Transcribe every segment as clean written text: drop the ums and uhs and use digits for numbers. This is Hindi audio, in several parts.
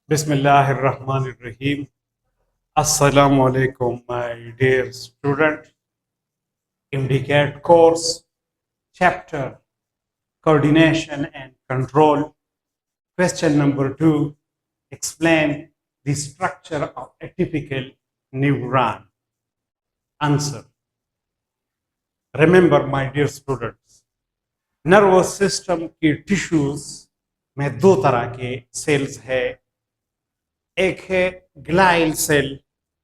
Bismillahirrahmanirrahim. Assalamu alaikum, my dear student. IMDCAT course, chapter Coordination and Control. Question number 2. Explain the structure of a typical neuron. Answer. Remember, my dear students, nervous system की tissues में दो तरह के cells है. एक है ग्लाइल सेल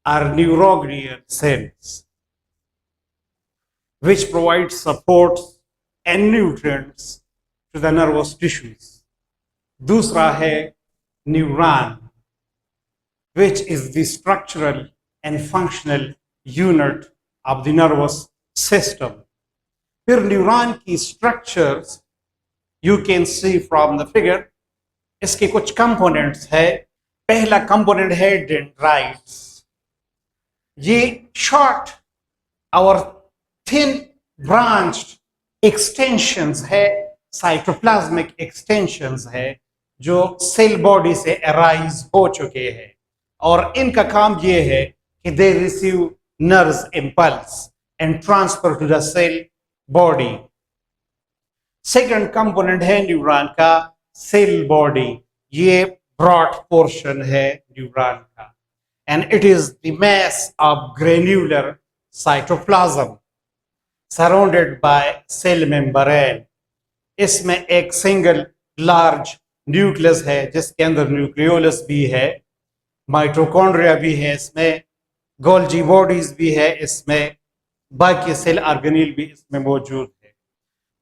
और neuroglial sales which provide supports and nutrients to the nervous tissues. दूसरा है neuron which is the structural and functional unit of the nervous system. फिर न्यूरॉन की structures you can see from the figure. इसके कुछ components है. पहला कंपोनेंट है डेंड्राइट्स. ये शॉर्ट और थिन ब्रांच्ड एक्सटेंशंस है, साइटोप्लाज्मिक एक्सटेंशंस है जो सेल बॉडी से अराइज हो चुके हैं और इनका काम ये है कि they receive nerves impulse and transfer to the cell body. Second component है न्यूरॉन का सेल बॉडी. ये broad portion है न्यूरॉन का and it is the mass of granular cytoplasm surrounded by cell membrane. इसमें एक सिंगल लार्ज न्यूक्लियस है जिसके अंदर न्यूक्लियोलस भी है, माइटोकॉन्ड्रिया भी है, इसमें गोल्जी बॉडीज भी है, इसमें बाकी सेल ऑर्गेनेल भी इसमें मौजूद है.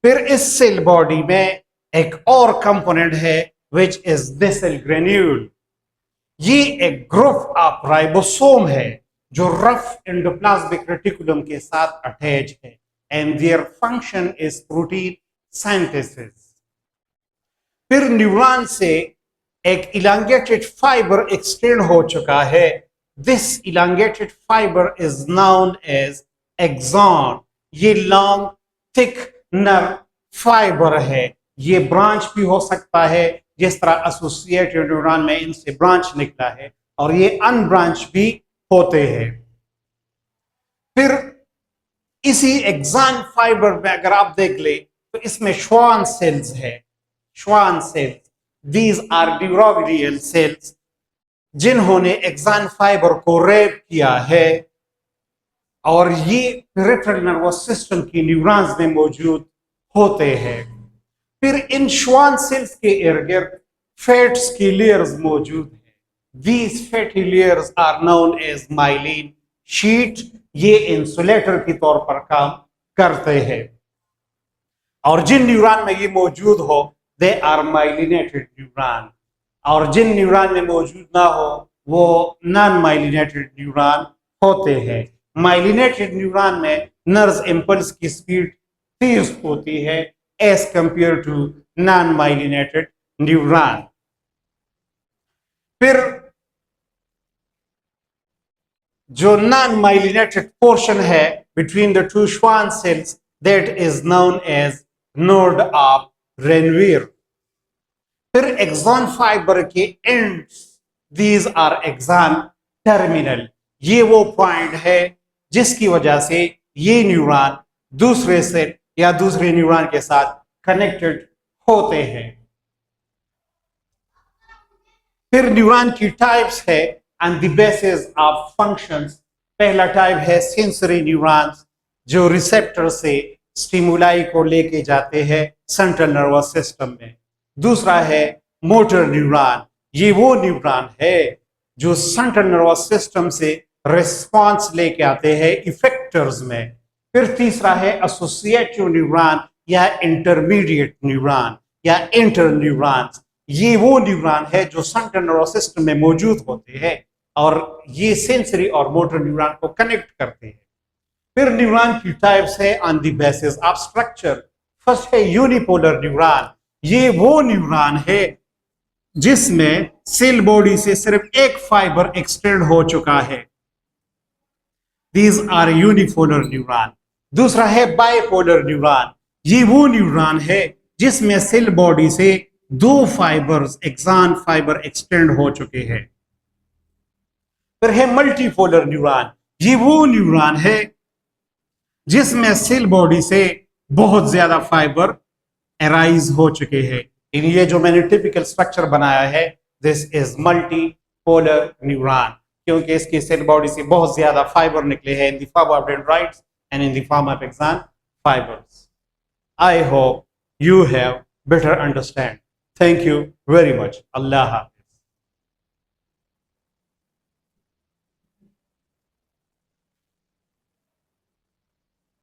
फिर इस सेल बॉडी में एक और कंपोनेंट है which is basal granule. ये एक ग्रुप ऑफ राइबोसोम है जो रफ एंडोप्लाज्मिक रेटिकुलम के साथ अटैच है and their function is protein synthesis. फिर न्यूरॉन से एक elongated fiber extend हो चुका है. This elongated fiber is known as axon. ये long thick nerve fiber है. ये ब्रांच भी हो सकता है जिस तरह एसोसिएटेड न्यूरॉन में इनसे ब्रांच निकला है और ये अनब्रांच भी होते हैं. फिर इसी एक्सॉन फाइबर में अगर आप देख ले तो इसमें श्वान सेल्स है. Schwann cells, these are neuroglial cells जिन्होंने एक्सॉन फाइबर को रैप किया है और ये पेरिफेरल नर्वस सिस्टम की न्यूरॉन्स में मौजूद होते हैं. फिर इन श्वान सेल्स के इर्द गिर्द फैट्स की लेयर्स मौजूद हैं. These fatty layers are known as myelin sheath. ये इंसुलेटर के तौर पर काम करते हैं और जिन न्यूरॉन में ये मौजूद हो दे आर माइलिनेटेड न्यूरॉन और जिन न्यूरॉन में मौजूद ना हो वो नॉन माइलिनेटेड न्यूरॉन होते हैं. माइलिनेटेड न्यूरॉन में नर्व इंपल्स की स्पीड तेज होती है as compared to non-myelinated neuron. फिर जो non-myelinated portion है between the two Schwann cells that is known as node of Ranvier. फिर axon fiber के ends, these are axon terminal. ये वो पॉइंट है जिसकी वजह से ये न्यूरॉन दूसरे सेल या दूसरे न्यूरॉन के साथ कनेक्टेड होते हैं. फिर न्यूरॉन की टाइप्स है and the basis of functions. पहला टाइप है सेंसरी न्यूरॉन्स जो रिसेप्टर से स्टिमुलाई को लेके जाते हैं सेंट्रल नर्वस सिस्टम में. दूसरा है मोटर न्यूरॉन. ये वो न्यूरॉन है जो सेंट्रल नर्वस सिस्टम से रिस्पॉन्स लेके आते हैं इफेक्टर्स में. फिर तीसरा है एसोसिएटिव न्यूरॉन या इंटरमीडिएट न्यूरॉन या इंटर न्यूरॉन्स. ये वो न्यूरॉन है जो सेंट्रल नर्वस सिस्टम में मौजूद होते हैं और ये सेंसरी और मोटर न्यूरॉन को कनेक्ट करते हैं. फिर न्यूरॉन की टाइप्स है on the basis of structure. First है यूनिपोलर न्यूरॉन. ये वो न्यूरॉन है जिसमें सेल बॉडी से सिर्फ एक फाइबर एक्सटेंड हो चुका है. These are unipolar neuron. दूसरा है बाइपोलर न्यूरॉन. ये वो न्यूरॉन है जिसमें सेल बॉडी से दो फाइबर्स एक्सान फाइबर एक्सटेंड हो चुके हैं। फिर है मल्टीपोलर न्यूरॉन। ये वो न्यूरॉन है जिसमें सेल बॉडी से बहुत ज्यादा फाइबर एराइज हो चुके हैं। ये जो मैंने टिपिकल स्ट्रक्चर बनाया है, दिस इज मल्टीपोलर न्यूरॉन, क्योंकि इसकी सेल बॉडी से बहुत ज्यादा फाइबर निकले हैं in the form of dendrites and in the form of axon fibres. I hope you have better understand. Thank you very much. Allah Hafiz.